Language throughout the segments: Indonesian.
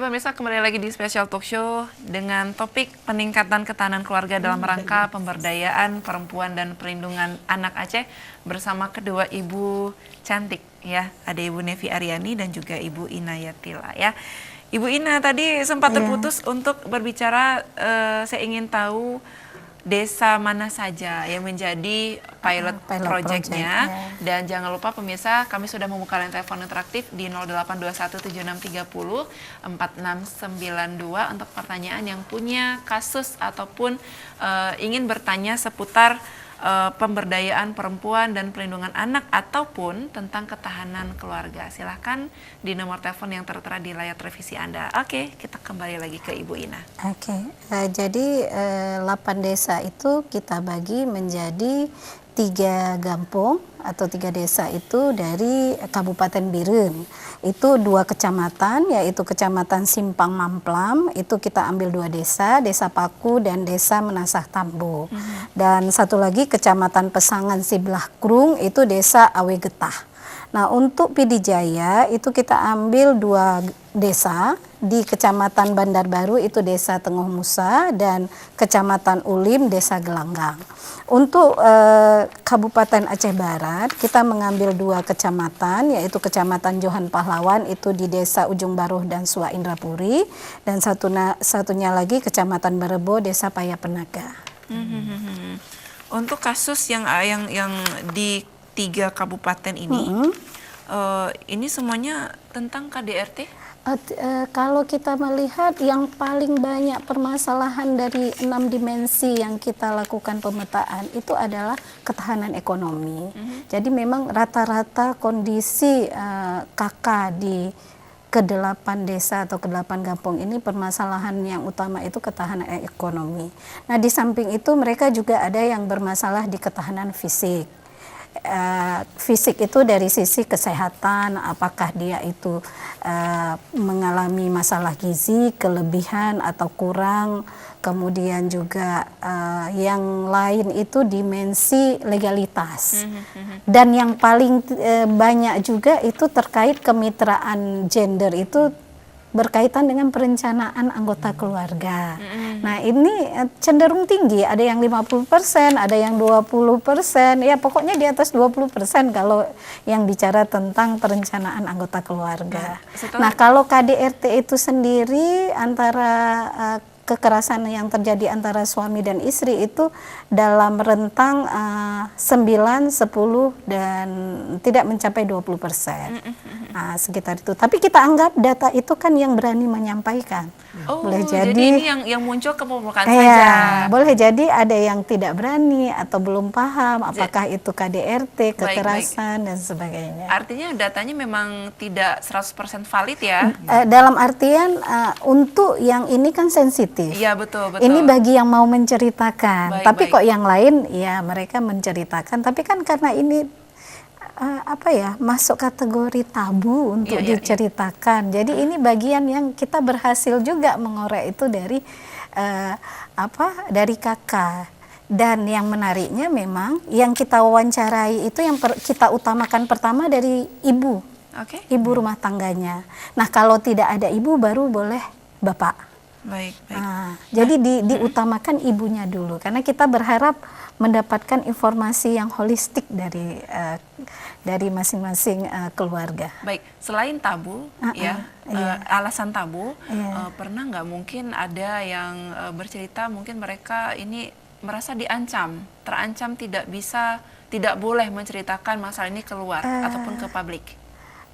pemirsa, kembali lagi di Special Talk Show dengan topik peningkatan ketahanan keluarga dalam rangka pemberdayaan perempuan dan perlindungan anak Aceh bersama kedua ibu cantik ya, ada Ibu Nevi Aryani dan juga Ibu Ina Yatila ya. Ibu Ina tadi sempat terputus untuk berbicara, saya ingin tahu desa mana saja yang menjadi pilot project-nya. Dan jangan lupa pemirsa, kami sudah membuka line telepon interaktif di 082176304692 untuk pertanyaan yang punya kasus ataupun ingin bertanya seputar pemberdayaan perempuan dan perlindungan anak ataupun tentang ketahanan keluarga. Silahkan di nomor telepon yang tertera di layar televisi Anda. Oke, kita kembali lagi ke Ibu Ina. Jadi 8 desa itu kita bagi menjadi 3 kampung atau 3 desa itu dari Kabupaten Biren. Itu 2 kecamatan, yaitu Kecamatan Simpang Mamplam, itu kita ambil 2 desa, Desa Paku dan Desa Menasah Tambo. Dan satu lagi Kecamatan Pesangan Sibelah Krung, itu Desa Awe Getah. Nah, untuk Pidijaya itu kita ambil 2 desa di Kecamatan Bandar Baru, itu Desa Tengah Musa, dan Kecamatan Ulim, Desa Gelanggang. Untuk Kabupaten Aceh Barat kita mengambil 2 kecamatan, yaitu Kecamatan Johan Pahlawan, itu di Desa Ujung Baruh dan Sua Indrapuri, dan satunya lagi Kecamatan Barebo, Desa Payapenaga. Untuk kasus yang di 3 kabupaten ini, ini semuanya tentang KDRT? Kalau kita melihat yang paling banyak permasalahan dari 6 dimensi yang kita lakukan pemetaan itu adalah ketahanan ekonomi. Jadi memang rata-rata kondisi KK di ke-8 desa atau ke-8 kampung ini permasalahan yang utama itu ketahanan ekonomi. Nah, di samping itu mereka juga ada yang bermasalah di ketahanan fisik. Fisik itu dari sisi kesehatan, apakah dia itu mengalami masalah gizi, kelebihan atau kurang, kemudian juga yang lain itu dimensi legalitas. Dan yang paling banyak juga itu terkait kemitraan gender, itu berkaitan dengan perencanaan anggota keluarga. Nah, ini cenderung tinggi, ada yang 50%, ada yang 20%, ya pokoknya di atas 20% kalau yang bicara tentang perencanaan anggota keluarga. Nah, kalau KDRT itu sendiri antara kekerasan yang terjadi antara suami dan istri itu dalam rentang 9, 10 dan tidak mencapai 20%. Nah, sekitar itu. Tapi kita anggap data itu kan yang berani menyampaikan. Boleh jadi ini yang muncul ke permukaan saja. Boleh jadi ada yang tidak berani atau belum paham apakah itu KDRT, kekerasan dan sebagainya. Artinya datanya memang tidak 100% valid ya? Dalam artian untuk yang ini kan sensitif. Iya, betul, betul. Ini bagi yang mau menceritakan. Tapi kok yang lain ya mereka menceritakan. Tapi kan karena ini masuk kategori tabu untuk diceritakan. Jadi ini bagian yang kita berhasil juga mengorek itu dari dari kakak. Dan yang menariknya memang yang kita wawancarai itu yang kita utamakan pertama dari ibu. Ibu rumah tangganya. Nah, kalau tidak ada ibu baru boleh bapak. Jadi diutamakan ibunya dulu karena kita berharap mendapatkan informasi yang holistik dari masing-masing keluarga. Baik, selain tabu alasan tabu, pernah nggak mungkin ada yang bercerita mungkin mereka ini merasa terancam tidak boleh menceritakan masalah ini keluar ataupun ke publik?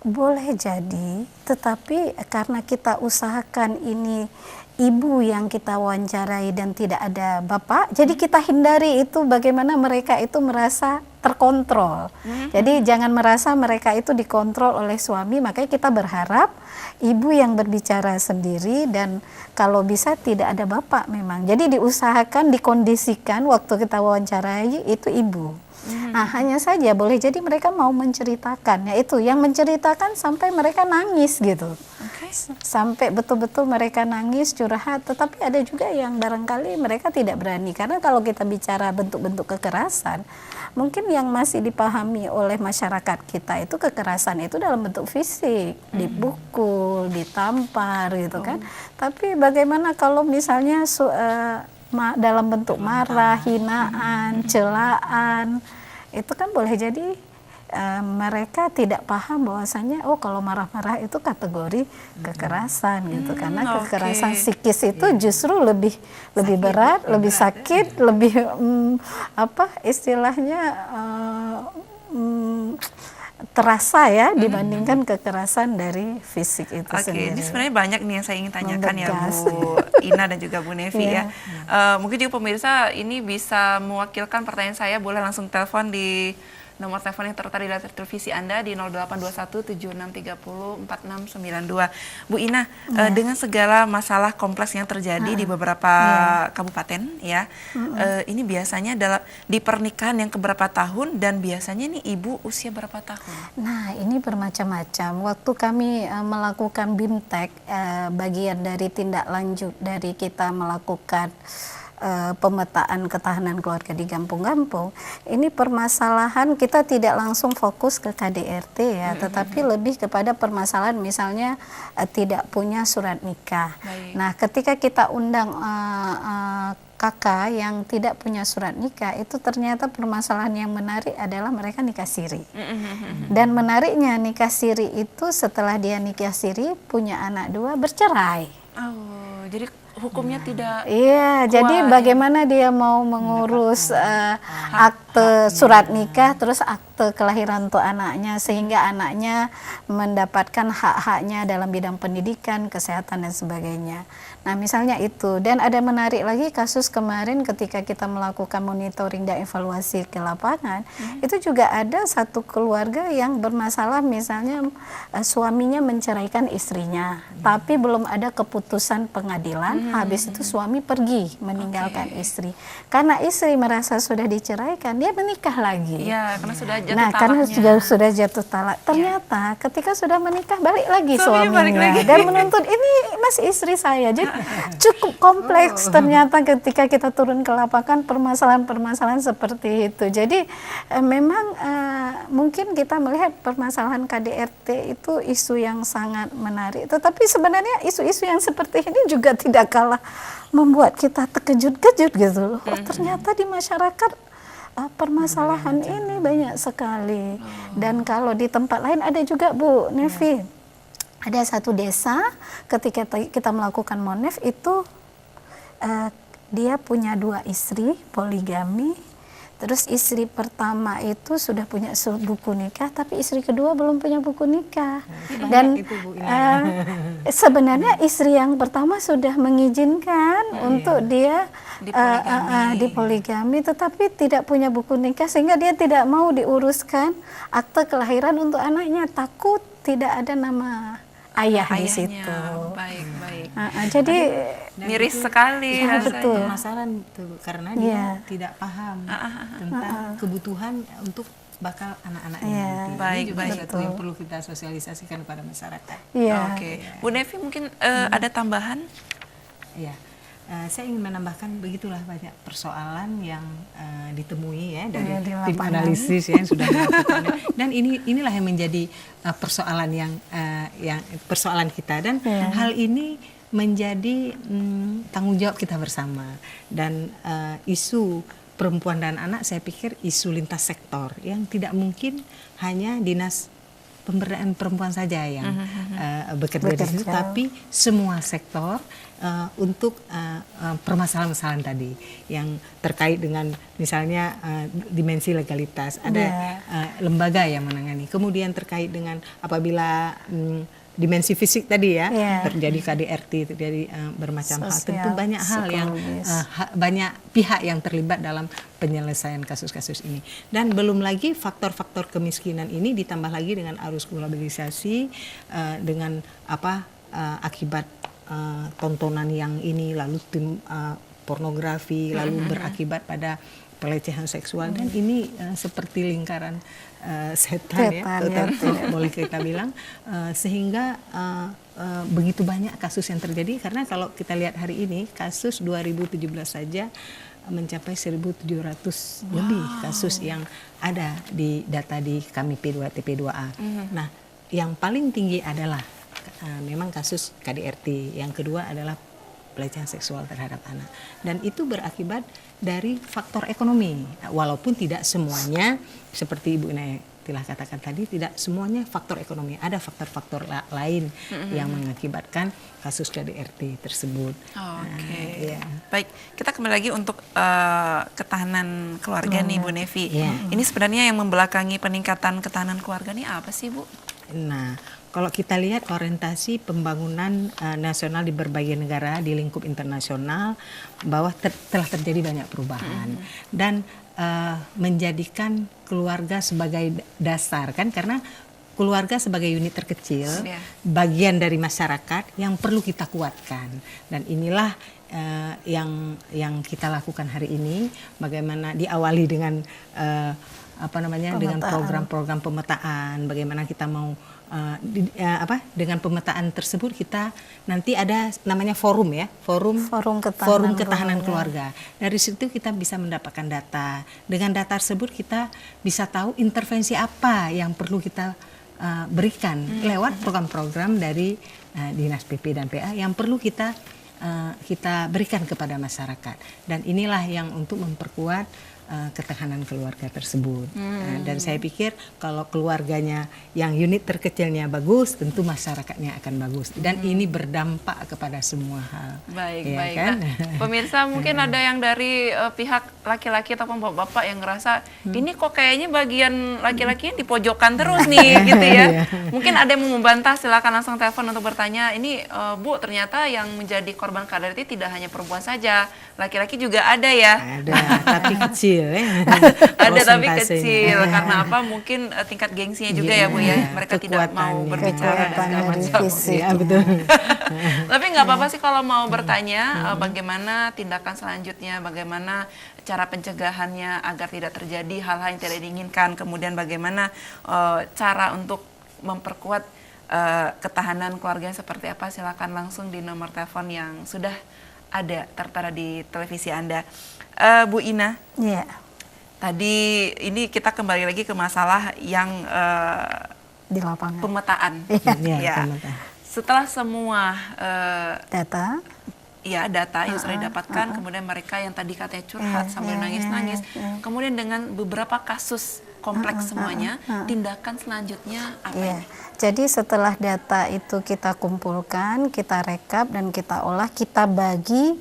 Boleh jadi, tetapi karena kita usahakan ini ibu yang kita wawancarai dan tidak ada bapak, jadi kita hindari itu bagaimana mereka itu merasa terkontrol. Jadi jangan merasa mereka itu dikontrol oleh suami, makanya kita berharap ibu yang berbicara sendiri dan kalau bisa tidak ada bapak memang. Jadi diusahakan, dikondisikan waktu kita wawancarai itu ibu. Nah, hanya saja boleh jadi mereka mau menceritakan, yaitu yang menceritakan sampai mereka nangis gitu. Sampai betul-betul mereka nangis, curhat, tetapi ada juga yang barangkali mereka tidak berani. Karena kalau kita bicara bentuk-bentuk kekerasan, mungkin yang masih dipahami oleh masyarakat kita itu kekerasan itu dalam bentuk fisik, dipukul, ditampar gitu kan. Tapi bagaimana kalau misalnya dalam bentuk marah, hinaan, celaan, itu kan boleh jadi mereka tidak paham bahwasanya kalau marah-marah itu kategori kekerasan gitu, karena kekerasan psikis itu justru lebih berat, lebih sakit, lebih istilahnya terasa ya dibandingkan kekerasan dari fisik itu sendiri. Ini sebenarnya banyak nih yang saya ingin tanyakan ya Bu Ina dan juga Bu Nevi ya. Mungkin juga pemirsa ini bisa mewakilkan pertanyaan saya, boleh langsung telepon di nomor telepon yang tertera di layar televisi Anda di 082176304692. Bu Ina, dengan segala masalah kompleks yang terjadi di beberapa kabupaten ya, ini biasanya di pernikahan yang keberapa tahun dan biasanya nih ibu usia berapa tahun? Nah, ini bermacam-macam. Waktu kami melakukan BIMTEK, bagian dari tindak lanjut dari kita melakukan pemetaan ketahanan keluarga di kampung-kampung, ini permasalahan kita tidak langsung fokus ke KDRT ya, tetapi lebih kepada permasalahan misalnya tidak punya surat nikah. Nah, ketika kita undang kakak yang tidak punya surat nikah, itu ternyata permasalahan yang menarik adalah mereka nikah siri. Dan menariknya nikah siri itu setelah dia nikah siri punya anak 2 bercerai. Jadi hukumnya tidak jadi bagaimana dia mau mengurus akte surat nikah terus akte kelahiran untuk anaknya sehingga anaknya mendapatkan hak-haknya dalam bidang pendidikan, kesehatan dan sebagainya. Nah, misalnya itu. Dan ada menarik lagi kasus kemarin ketika kita melakukan monitoring dan evaluasi ke lapangan, itu juga ada satu keluarga yang bermasalah, misalnya suaminya menceraikan istrinya, tapi belum ada keputusan pengadilan, habis itu suami pergi meninggalkan istri. Karena istri merasa sudah diceraikan, dia menikah lagi. Ya, karena sudah jatuh talaknya. Karena sudah jatuh talak. Ternyata ketika sudah menikah balik lagi suaminya dan menuntut ini masih istri saya. Jadi cukup kompleks ternyata ketika kita turun ke lapangan permasalahan-permasalahan seperti itu. Jadi memang mungkin kita melihat permasalahan KDRT itu isu yang sangat menarik. Tetapi sebenarnya isu-isu yang seperti ini juga tidak kalah membuat kita terkejut-kejut gitu loh. Ternyata di masyarakat permasalahan ini banyak sekali. Dan kalau di tempat lain ada juga Bu Nevi. Ada satu desa ketika kita melakukan Monef itu dia punya 2 istri, poligami. Terus istri pertama itu sudah punya buku nikah, tapi istri kedua belum punya buku nikah. Dan sebenarnya istri yang pertama sudah mengizinkan untuk dia dipoligami, tetapi tidak punya buku nikah sehingga dia tidak mau diuruskan akte kelahiran untuk anaknya, takut tidak ada nama ayah di situ. Baik. Jadi miris sekali rasanya. Betul. Permasalahan itu karena dia tidak paham tentang kebutuhan untuk bakal anak-anaknya. Ini juga satu yang perlu kita sosialisasikan kepada masyarakat. Oke. Bu Nevi mungkin ada tambahan? Iya. Saya ingin menambahkan begitulah banyak persoalan yang ditemui ya dari tim analisis yang sudah dilakukan, dan inilah yang menjadi persoalan yang persoalan kita, dan hal ini menjadi tanggung jawab kita bersama. Dan isu perempuan dan anak saya pikir isu lintas sektor yang tidak mungkin hanya dinas pemberdayaan perempuan saja yang bekerja di situ, tapi semua sektor untuk permasalahan-permasalahan tadi yang terkait dengan misalnya dimensi legalitas, ada lembaga yang menangani. Kemudian terkait dengan apabila dimensi fisik tadi ya, terjadi KDRT, terjadi bermacam hal. Tentu banyak hal yang banyak pihak yang terlibat dalam penyelesaian kasus-kasus ini. Dan belum lagi faktor-faktor kemiskinan ini ditambah lagi dengan arus globalisasi, dengan akibat tontonan yang ini, lalu pornografi, lalu berakibat pada pelecehan seksual, dan ini seperti lingkaran setan ya, boleh kita bilang, sehingga begitu banyak kasus yang terjadi. Karena kalau kita lihat hari ini kasus 2017 saja mencapai 1.700 lebih kasus yang ada di data di kami P2 TP2A. Nah, yang paling tinggi adalah memang kasus KDRT, yang kedua adalah pelecehan seksual terhadap anak, dan itu berakibat dari faktor ekonomi, walaupun tidak semuanya seperti Ibu Ina telah katakan tadi, tidak semuanya faktor ekonomi, ada faktor-faktor lain yang mengakibatkan kasus KDRT tersebut. Ya. Baik, kita kembali lagi untuk ketahanan keluarga nih Bu Nevi. Ini sebenarnya yang membelakangi peningkatan ketahanan keluarga nih apa sih Bu? Nah, kalau kita lihat orientasi pembangunan nasional di berbagai negara di lingkup internasional, bahwa telah terjadi banyak perubahan dan menjadikan keluarga sebagai dasar, kan, karena keluarga sebagai unit terkecil, bagian dari masyarakat yang perlu kita kuatkan, dan inilah yang kita lakukan hari ini. Bagaimana diawali dengan dengan program-program pemetaan, bagaimana kita mau dengan pemetaan tersebut kita nanti ada namanya forum ketahanan keluarga. Dari situ kita bisa mendapatkan data. Dengan data tersebut kita bisa tahu intervensi apa yang perlu kita berikan lewat program-program dari Dinas PP dan PA yang perlu kita berikan kepada masyarakat. Dan inilah yang untuk memperkuat ketahanan keluarga tersebut. Dan saya pikir kalau keluarganya yang unit terkecilnya bagus, tentu masyarakatnya akan bagus. Dan ini berdampak kepada semua hal. Baik, ya, baik. Kan? Nah, pemirsa mungkin ada yang dari pihak laki-laki ataupun bapak-bapak yang ngerasa ini kok kayaknya bagian laki-laki di pojokan terus nih, gitu ya. Mungkin ada yang mau membantah, silakan langsung telepon untuk bertanya. Ini Bu, ternyata yang menjadi korban KDRT tidak hanya perempuan saja, laki-laki juga ada ya. Ada, tapi kecil. Ada tapi kecil. Karena apa? Mungkin tingkat gengsinya juga ya Bu ya. Mereka tidak mau berbicara dan segala macam. Ya, betul. Tapi nggak apa-apa sih kalau mau bertanya bagaimana tindakan selanjutnya, bagaimana cara pencegahannya agar tidak terjadi hal-hal yang tidak diinginkan, kemudian bagaimana cara untuk memperkuat ketahanan keluarga seperti apa, silakan langsung di nomor telepon yang sudah ada tertera di televisi Anda. Bu Ina, tadi ini kita kembali lagi ke masalah yang di lapangan, pemetaan. Setelah semua data yang sudah didapatkan, kemudian mereka yang tadi katanya curhat sambil nangis-nangis, kemudian dengan beberapa kasus kompleks semuanya, tindakan selanjutnya apa ini? Jadi setelah data itu kita kumpulkan, kita rekap dan kita olah, kita bagi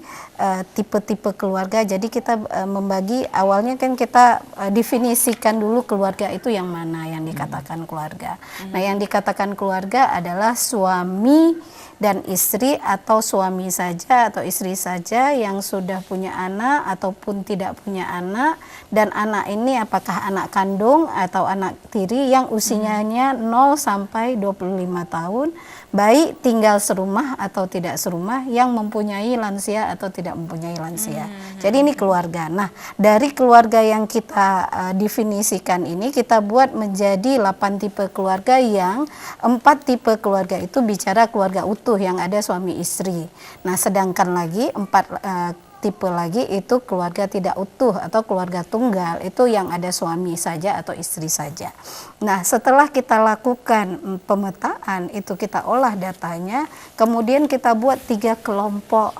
tipe-tipe keluarga. Jadi kita membagi, awalnya kan kita definisikan dulu keluarga itu yang mana yang dikatakan keluarga. Nah, yang dikatakan keluarga adalah suami dan istri, atau suami saja atau istri saja yang sudah punya anak ataupun tidak punya anak, dan anak ini apakah anak kandung atau anak tiri yang usianya 0 sampai 25 tahun, baik tinggal serumah atau tidak serumah, yang mempunyai lansia atau tidak mempunyai lansia. Jadi ini keluarga. Nah, dari keluarga yang kita definisikan ini, kita buat menjadi 8 tipe keluarga, yang 4 tipe keluarga itu bicara keluarga utuh yang ada suami istri. Nah, sedangkan lagi 4 tipe lagi itu keluarga tidak utuh atau keluarga tunggal, itu yang ada suami saja atau istri saja. Nah, setelah kita lakukan pemetaan itu, kita olah datanya, kemudian kita buat 3 kelompok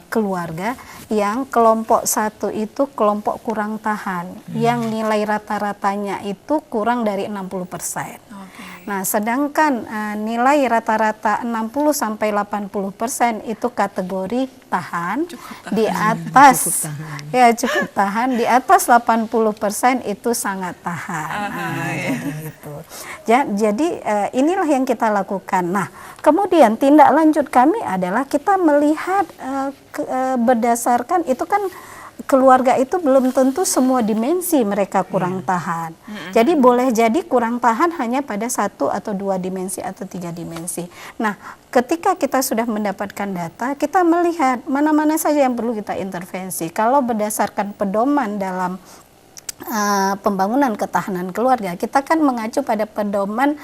keluarga. Yang kelompok 1 itu kelompok kurang tahan, yang nilai rata-ratanya itu kurang dari 60%. Nah, sedangkan nilai rata-rata 60 sampai 80% itu kategori tahan. Di atas cukup tahan, di atas 80% itu sangat tahan. Jadi inilah yang kita lakukan. Nah, kemudian tindak lanjut kami adalah kita melihat berdasarkan itu kan keluarga itu belum tentu semua dimensi mereka kurang tahan. Jadi boleh jadi kurang tahan hanya pada 1 atau 2 dimensi atau 3 dimensi. Nah, ketika kita sudah mendapatkan data, kita melihat mana-mana saja yang perlu kita intervensi. Kalau berdasarkan pedoman dalam pembangunan ketahanan keluarga, kita kan mengacu pada pedoman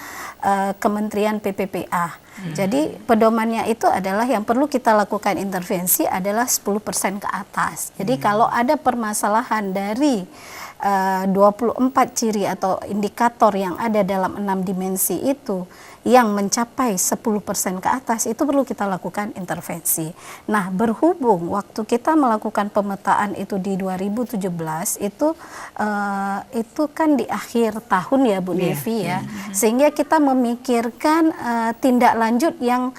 Kementerian PPPA. Jadi pedomannya itu adalah yang perlu kita lakukan intervensi adalah 10% ke atas. Jadi kalau ada permasalahan dari 24 ciri atau indikator yang ada dalam 6 dimensi itu yang mencapai 10% ke atas, itu perlu kita lakukan intervensi. Nah, berhubung waktu kita melakukan pemetaan itu di 2017 itu kan di akhir tahun ya Bu Devi ya, sehingga kita memikirkan tindak lanjut yang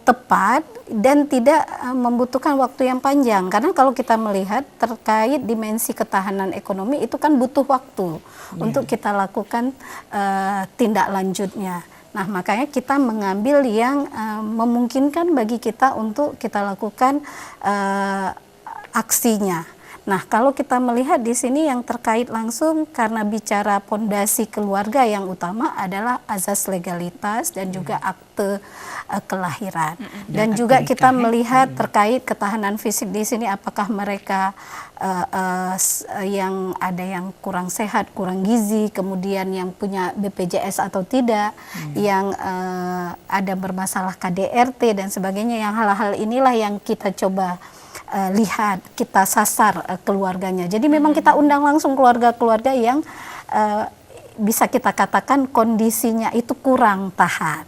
tepat dan tidak membutuhkan waktu yang panjang, karena kalau kita melihat terkait dimensi ketahanan ekonomi itu kan butuh waktu untuk kita lakukan tindak lanjutnya. Nah, makanya kita mengambil yang memungkinkan bagi kita untuk kita lakukan aksinya. Nah, kalau kita melihat di sini yang terkait langsung karena bicara pondasi keluarga, yang utama adalah azas legalitas dan juga akte kelahiran. Dan juga kita melihat terkait ketahanan fisik di sini, apakah mereka yang ada yang kurang sehat, kurang gizi, kemudian yang punya BPJS atau tidak, yang ada bermasalah KDRT dan sebagainya. Yang hal-hal inilah yang kita coba lihat, kita sasar keluarganya. Jadi memang kita undang langsung keluarga-keluarga yang bisa kita katakan kondisinya itu kurang tahan.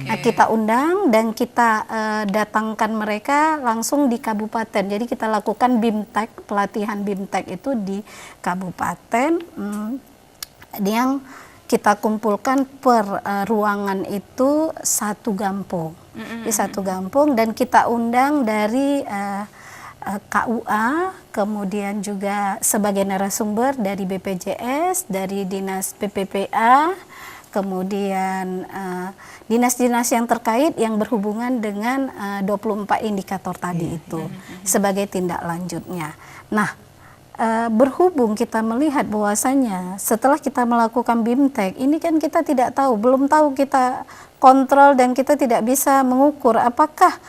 Nah, kita undang dan kita datangkan mereka langsung di kabupaten. Jadi kita lakukan BIMTEK, pelatihan BIMTEK itu di kabupaten yang kita kumpulkan per ruangan itu 1 gampung. Di 1 gampung, dan kita undang dari KUA, kemudian juga sebagai narasumber dari BPJS, dari Dinas PPPA, kemudian dinas-dinas yang terkait yang berhubungan dengan 24 indikator tadi itu sebagai tindak lanjutnya. Nah, berhubung kita melihat bahwasanya setelah kita melakukan BIMTEK, ini kan kita tidak tahu, belum tahu kita kontrol dan kita tidak bisa mengukur apakah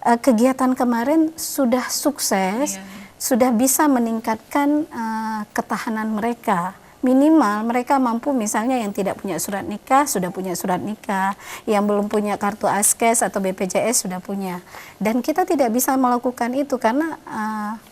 kegiatan kemarin sudah sukses, sudah bisa meningkatkan ketahanan mereka. Minimal mereka mampu, misalnya yang tidak punya surat nikah sudah punya surat nikah, yang belum punya kartu ASKES atau BPJS sudah punya. Dan kita tidak bisa melakukan itu karena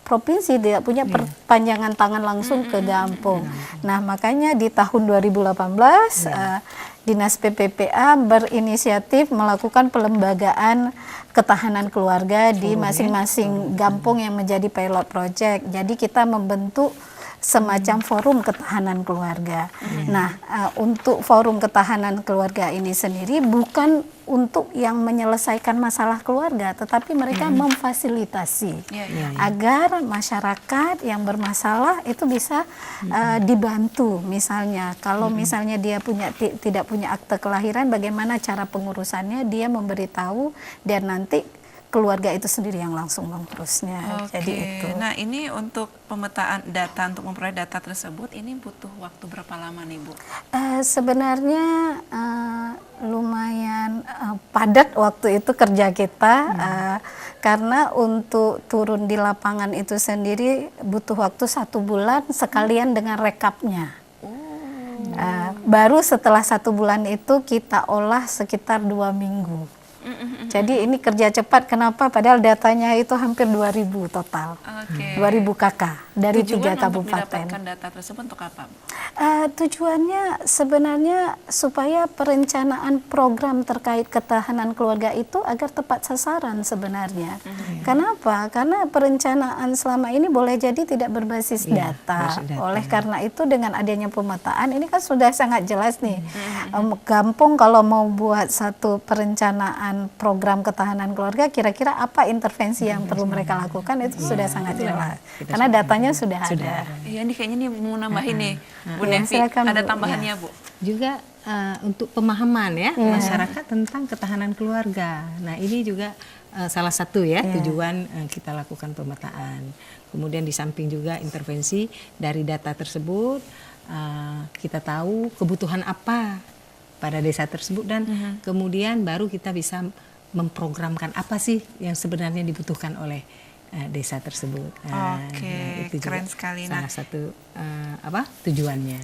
provinsi tidak punya perpanjangan tangan langsung ke Gampung. Nah, makanya di tahun 2018 Dinas PPPA berinisiatif melakukan pelembagaan ketahanan keluarga di masing-masing gampung yang menjadi pilot project. Jadi kita membentuk semacam forum ketahanan keluarga. Nah, untuk forum ketahanan keluarga ini sendiri bukan untuk yang menyelesaikan masalah keluarga, tetapi mereka memfasilitasi agar masyarakat yang bermasalah itu bisa dibantu. Misalnya, kalau misalnya dia tidak punya akte kelahiran, bagaimana cara pengurusannya, dia memberitahu dan nanti keluarga itu sendiri yang langsung mengurusnya. Jadi itu. Nah, ini untuk pemetaan data, untuk memperoleh data tersebut, ini butuh waktu berapa lama nih, Bu? Sebenarnya lumayan padat waktu itu kerja kita, karena untuk turun di lapangan itu sendiri butuh waktu 1 bulan sekalian dengan rekapnya. Baru setelah 1 bulan itu kita olah sekitar 2 minggu. Jadi ini kerja cepat, kenapa? Padahal datanya itu hampir 2.000 total. 2.000 KK dari 3 kabupaten. Untuk mendapatkan data tersebut untuk apa? Tujuannya sebenarnya supaya perencanaan program terkait ketahanan keluarga itu agar tepat sasaran sebenarnya. Kenapa? Karena perencanaan selama ini boleh jadi tidak berbasis data. Oleh karena itu dengan adanya pemetaan ini kan sudah sangat jelas nih. Gampung kalau mau buat satu perencanaan program ketahanan keluarga, kira-kira apa intervensi yang perlu mereka lakukan, itu sudah sangat jelas. Karena datanya sudah ada. Iya, ini kayaknya nih mau nambahin nih, Bu Nevi, ada tambahannya, Bu? Juga untuk pemahaman ya masyarakat tentang ketahanan keluarga. Nah, ini juga salah satu ya tujuan kita lakukan pemetaan. Kemudian di samping juga intervensi dari data tersebut, kita tahu kebutuhan apa pada desa tersebut dan kemudian baru kita bisa memprogramkan apa sih yang sebenarnya dibutuhkan oleh desa tersebut. Oke, itu keren juga sekali. salah satu tujuannya.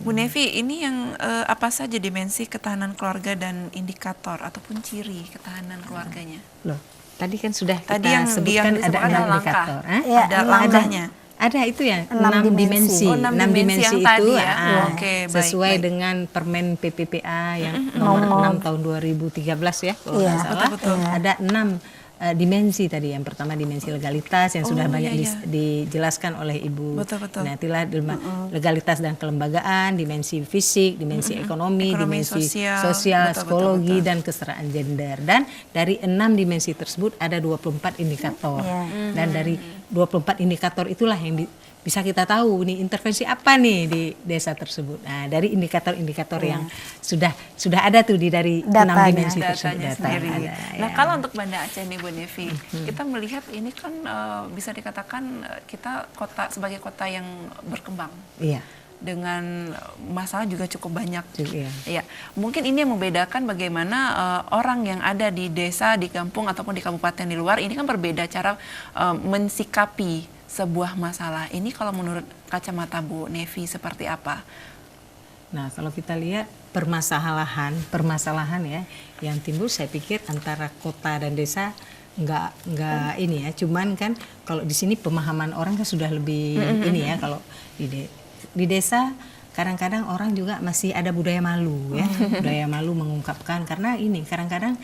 Bu Nevi, ini yang apa saja dimensi ketahanan keluarga dan indikator ataupun ciri ketahanan keluarganya? Loh, tadi kan sudah kita Tadi yang sebutkan ada disebutkan 6 langkah. indikator. Ya, Ada langkahnya. Ada itu ya, 6 6 dimensi. dimensi. 6 dimensi yang itu tadi ya. Oke, baik, sesuai baik. dengan Permen PPPA yang nomor 6 tahun 2013 ya, kalau nggak salah. betul. Ada 6 dimensi tadi. Yang pertama dimensi legalitas yang sudah banyak dijelaskan oleh Ibu Betul. Natilah, legalitas dan kelembagaan, dimensi fisik, dimensi ekonomi dimensi sosial, psikologi dan kesetaraan gender. Dan dari 6 dimensi tersebut ada 24 indikator. Dan dari 24 indikator itulah yang bisa kita tahu nih intervensi apa nih di desa tersebut. Nah, dari indikator-indikator yang sudah ada tuh dari 6 dimensi tersebut. Sendiri. Ada, Nah, kalau untuk Banda Aceh nih Bu Nevi, kita melihat ini kan bisa dikatakan kita sebagai kota yang berkembang. Iya. Dengan masalah juga cukup banyak. Iya. Mungkin ini yang membedakan bagaimana orang yang ada di desa, di kampung ataupun di kabupaten di luar ini kan berbeda cara mensikapi sebuah masalah. Ini kalau menurut kacamata Bu Nevi seperti apa? Nah, kalau kita lihat permasalahan ya yang timbul, saya pikir antara kota dan desa nggak ini ya. Cuman kan kalau di sini pemahaman orang kan sudah lebih ini ya. Kalau di desa kadang-kadang orang juga masih ada budaya malu ya, budaya malu mengungkapkan karena ini kadang-kadang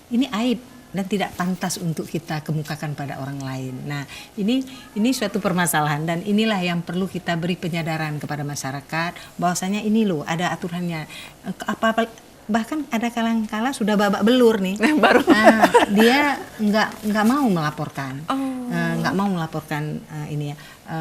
ini aib dan tidak pantas untuk kita kemukakan pada orang lain. Nah, ini suatu permasalahan dan inilah yang perlu kita beri penyadaran kepada masyarakat bahwasanya ini loh ada aturannya. Bahkan ada kala sudah babak belur nih. Baru. Dia nggak mau melaporkan. Nggak mau melaporkan ini ya.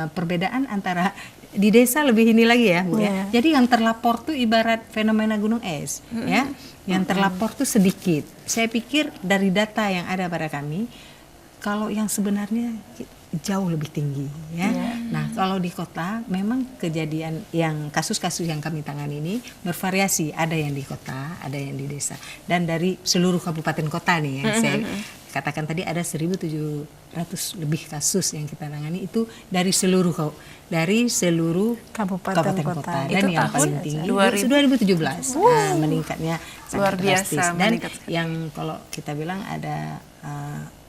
Perbedaan antara di desa lebih ini lagi ya, Bu ya. Jadi yang terlapor tuh ibarat fenomena gunung es, ya. Yang terlapor tuh sedikit. Saya pikir dari data yang ada pada kami, kalau yang sebenarnya jauh lebih tinggi, ya. Nah, kalau di kota memang kejadian yang kasus-kasus yang kami tangani ini bervariasi. Ada yang di kota, ada yang di desa, dan dari seluruh kabupaten kota nih yang saya katakan tadi ada 1.700 lebih kasus yang kita tangani itu dari seluruh kabupaten kota. Dan yang paling tinggi 2017 meningkatnya sangat drastis. Dan yang kalau kita bilang ada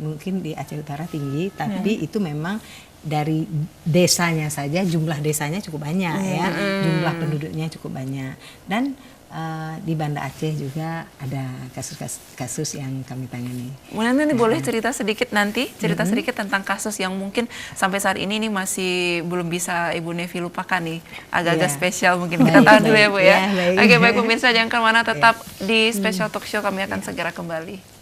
mungkin di Aceh Utara tinggi, tapi itu memang dari desanya saja, jumlah desanya cukup banyak ya, jumlah penduduknya cukup banyak. Dan di Banda Aceh juga ada kasus yang kami tangani. Nanti boleh cerita sedikit sedikit tentang kasus yang mungkin sampai saat ini masih belum bisa Ibu Nevi lupakan nih, agak-agak spesial mungkin kita tahan dulu ya Bu ya. Oke, baik pemirsa jangan kemana, tetap di Special Talk Show, kami akan segera kembali.